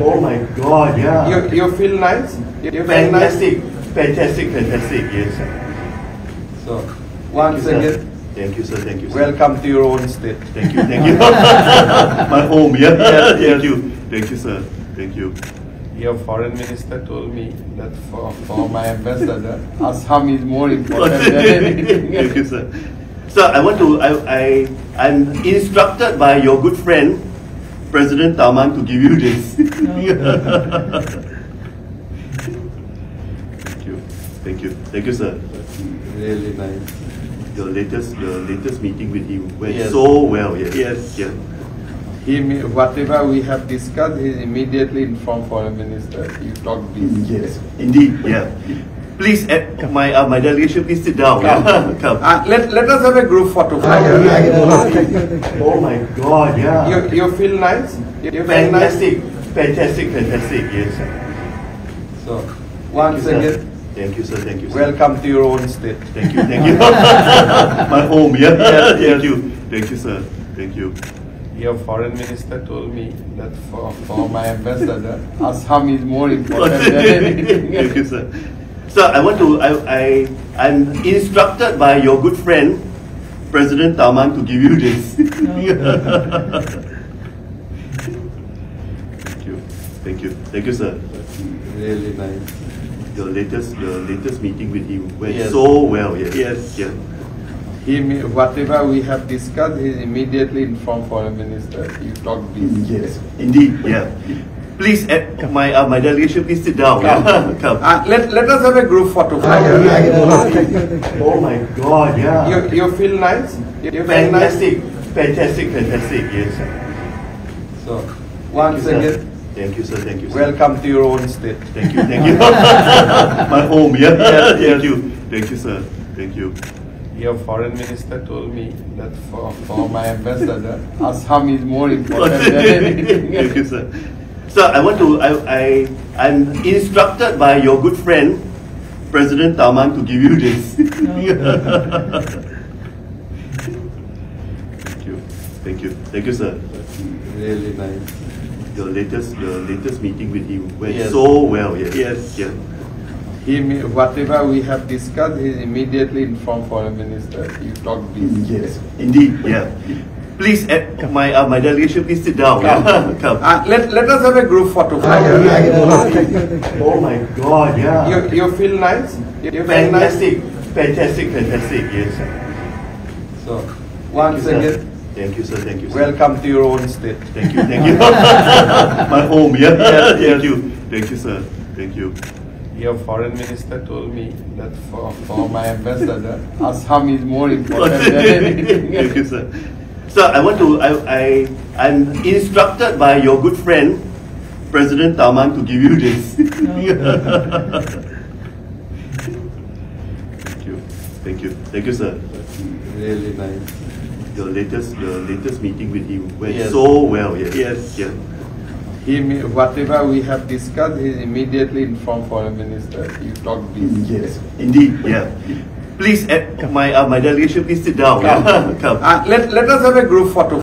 Oh my God, yeah. You feel nice? You feel Fantastic, fantastic, fantastic, yes. nice? So, once again, Thank you, sir, thank you. Sir. welcome to your own state. Thank you, thank you. My home, yeah. Thank you, sir, thank you. Your foreign minister told me that for my ambassador, Assam is more important than anything. Thank you, sir. Sir, I'm instructed by your good friend, President Taman, to give you this. Thank you, sir. Really nice. Your latest meeting with him went Yes. so well. Yes. Yes. Whatever we have discussed, he immediately informed foreign minister. You talk this. Yes. Indeed. Yeah. Please, my delegation, please sit down. Come. Let us have a group photo. Oh my God. Yeah. You feel nice? You feel nice? Fantastic, yes. So, once again, Thank you, sir, thank you. welcome to your own state. Thank you. My home, yeah. Thank you, sir, thank you. Your foreign minister told me that for my ambassador, Assam is more important than anything. Thank you, sir. Sir, I'm instructed by your good friend, President Taman, to give you this. Thank you, sir. Really nice. Your latest meeting with him went Yes. so well. Yes. Yeah. Whatever we have discussed, he immediately informed foreign minister. You talk this. Yes. Indeed. Yeah. Please, my delegation, please sit down. Come. Let us have a group photo. Oh my God. Yeah. You feel nice? You feel nice? Fantastic, yes. So, once again, Thank you, sir, thank you. welcome to your own state. Thank you. My home, yeah. Thank you, sir, thank you. Your foreign minister told me that for my ambassador, Assam is more important than anything. Thank you, sir. Sir, I'm instructed by your good friend, President Taman, to give you this. Thank you, sir. Really nice. Your latest meeting with him went Yes. so well. Yes. Yeah. Whatever we have discussed, he immediately informed foreign minister. You talk this. Yes. Indeed. Yeah. Please, my delegation, please sit down. Come. Let us have a group photo. Oh my God. Yeah. You feel nice? You feel nice? Fantastic, yes. So, once again, Thank you, sir, thank you. welcome to your own state. Thank you. My home, yeah. Thank you, sir, thank you. Your foreign minister told me that for my ambassador, Assam is more important than anything. Thank you, sir. Sir, I'm instructed by your good friend, President Taman, to give you this. Thank you, sir. Really nice. Your latest meeting with him went Yes. so well. Yes. Yeah. Whatever we have discussed, he immediately informed foreign minister. You talk this. Yes. Indeed. Yeah. Please, my delegation, please sit down. Come. Let us have a group photo.